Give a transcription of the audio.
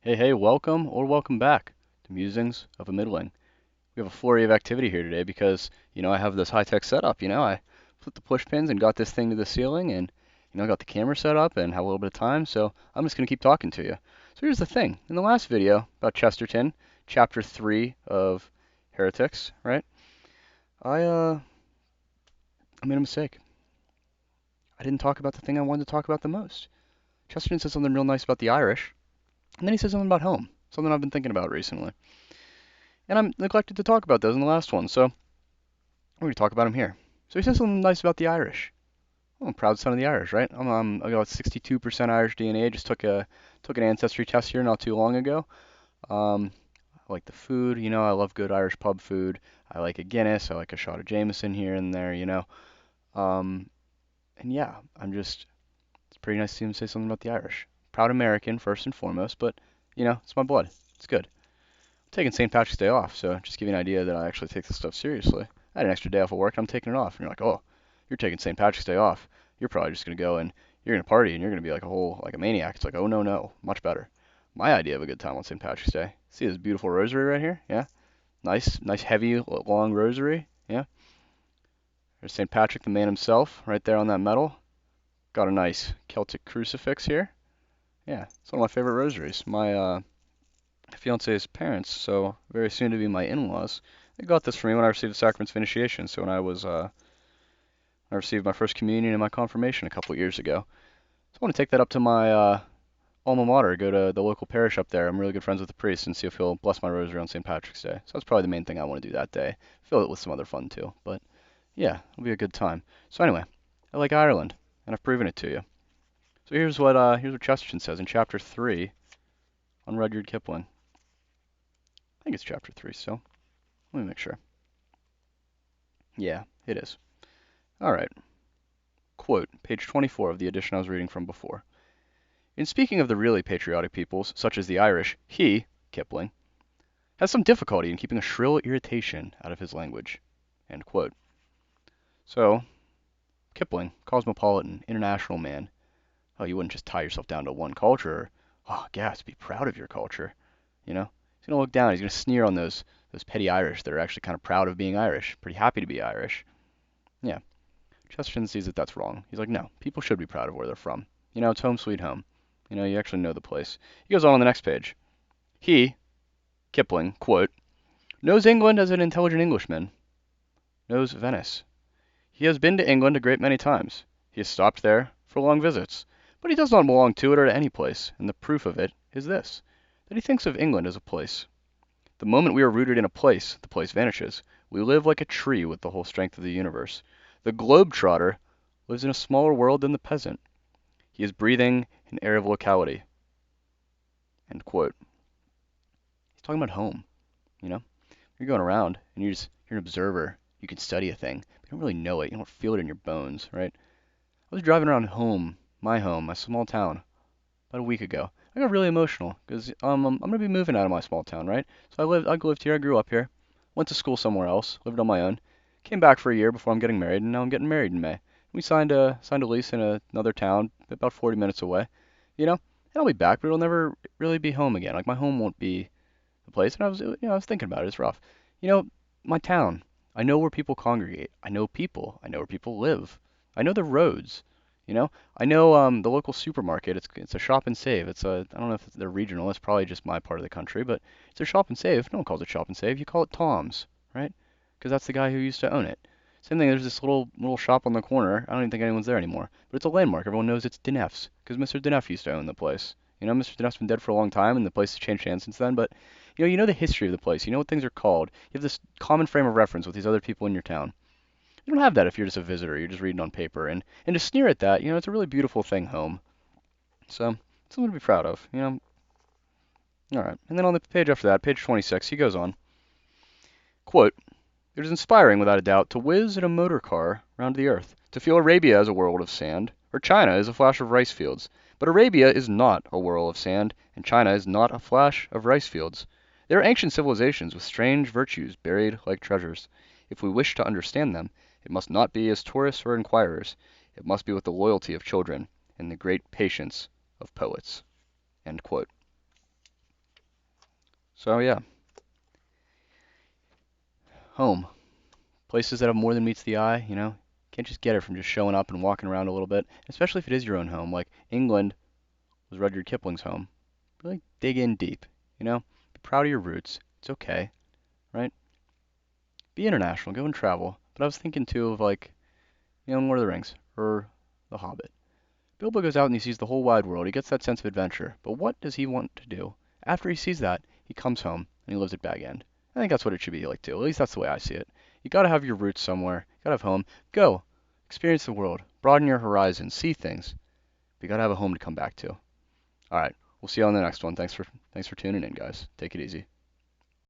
Hey, hey, welcome or welcome back to Musings of a Middling. We have a flurry of activity here today because, I have this high-tech setup. I put the push pins and got this thing to the ceiling and, got the camera set up and have a little bit of time, so I'm just going to keep talking to you. So here's the thing. In the last video about Chesterton, chapter 3 of Heretics, right? I, uh, I made a mistake. I didn't talk about the thing I wanted to talk about the most. Chesterton said something real nice about the Irish, and then he said something about home, something I've been thinking about recently. And I'm neglected to talk about those in the last one, so we're going to talk about him here. So he says something nice about the Irish. I'm a proud son of the Irish, right? I got 62% Irish DNA. Just took an ancestry test here not too long ago. Um, I like the food, I love good Irish pub food. I like a Guinness. I like a shot of Jameson here and there. Um, and yeah, it's pretty nice to see him say something about the Irish. Proud American first and foremost, but it's my blood. It's good. I'm taking St. Patrick's Day off, so just give you an idea that I actually take this stuff seriously. I had an extra day off of work, and I'm taking it off. And you're like, oh, you're taking St. Patrick's Day off. You're probably just gonna go and you're gonna party, and you're gonna be like a maniac. It's like, oh no, no, much better. My idea of a good time on St. Patrick's Day. See this beautiful rosary right here? Yeah, nice, heavy, long rosary. Yeah. There's St. Patrick, the man himself, right there on that medal. Got a nice Celtic crucifix here. Yeah, it's one of my favorite rosaries. My fiance's parents, so very soon to be my in-laws, they got this for me when I received the sacraments of initiation. So when I received my first communion and my confirmation a couple years ago. So I want to take that up to my alma mater, go to the local parish up there. I'm really good friends with the priest and see if he'll bless my rosary on St. Patrick's Day. So that's probably the main thing I want to do that day. Fill it with some other fun too. But yeah, it'll be a good time. So anyway, I like Ireland, and I've proven it to you. So here's what Chesterton says in chapter 3 on Rudyard Kipling. I think it's chapter 3 still. Let me make sure. Yeah, it is. All right. Quote, page 24 of the edition I was reading from before. In speaking of the really patriotic peoples, such as the Irish, he, Kipling, has some difficulty in keeping a shrill irritation out of his language. End quote. So, Kipling, cosmopolitan, international man. Oh, you wouldn't just tie yourself down to one culture. Or, oh, gas, be proud of your culture. He's gonna look down. He's gonna sneer on those petty Irish that are actually kind of proud of being Irish, pretty happy to be Irish. Yeah, Chesterton sees that that's wrong. He's like, no, people should be proud of where they're from. It's home sweet home. You actually know the place. He goes on the next page. He, Kipling, quote, knows England as an intelligent Englishman, knows Venice. He has been to England a great many times. He has stopped there for long visits. But he does not belong to it or to any place, and the proof of it is this, that he thinks of England as a place. The moment we are rooted in a place, the place vanishes. We live like a tree with the whole strength of the universe. The globe-trotter lives in a smaller world than the peasant. He is breathing an air of locality. End quote. He's talking about home, you know? You're going around and you're an observer. You can study a thing, but you don't really know it. You don't feel it in your bones, right? I was driving around home, my small town, about a week ago. I got really emotional because I'm gonna be moving out of my small town, right? So I lived here, I grew up here, went to school somewhere else, lived on my own, came back for a year before I'm getting married, and now I'm getting married in May. We signed a lease in another town about 40 minutes away, and I'll be back, but it'll never really be home again. Like my home won't be the place. And I was thinking about it. It's rough. You know, my town. I know where people congregate. I know people. I know where people live. I know the roads. I know the local supermarket. It's a shop and save. I don't know if they're regional. It's probably just my part of the country, but it's a shop and save. No one calls it shop and save. You call it Tom's, right? Because that's the guy who used to own it. Same thing. There's this little shop on the corner. I don't even think anyone's there anymore, but it's a landmark. Everyone knows it's Deneff's because Mr. Deneff used to own the place. Mr. Denneff's been dead for a long time, and the place has changed hands since then. But you know the history of the place. You know what things are called. You have this common frame of reference with these other people in your town. You don't have that if you're just a visitor. You're just reading on paper. And to sneer at that, it's a really beautiful thing, home. So, something to be proud of. All right. And then on the page after that, page 26, he goes on. Quote, it is inspiring, without a doubt, to whiz in a motor car round the earth, to feel Arabia as a world of sand, or China as a flash of rice fields. But Arabia is not a whirl of sand, and China is not a flash of rice fields. They are ancient civilizations with strange virtues buried like treasures. If we wish to understand them, it must not be as tourists or inquirers. It must be with the loyalty of children and the great patience of poets. End quote. So yeah, home. Places that have more than meets the eye, you know. Can't just get it from just showing up and walking around a little bit, especially if it is your own home. Like England was Rudyard Kipling's home. Really dig in deep, you know. Be proud of your roots. It's okay, right? Be international, go and travel. But I was thinking too of like, you know, in Lord of the Rings or The Hobbit. Bilbo goes out and he sees the whole wide world. He gets that sense of adventure. But what does he want to do? After he sees that, he comes home and he lives at Bag End. I think that's what it should be like too. At least that's the way I see it. You gotta have your roots somewhere. You gotta have home. Go. Experience the world. Broaden your horizons. See things. But you gotta have a home to come back to. Alright. We'll see you on the next one. Thanks for tuning in, guys. Take it easy.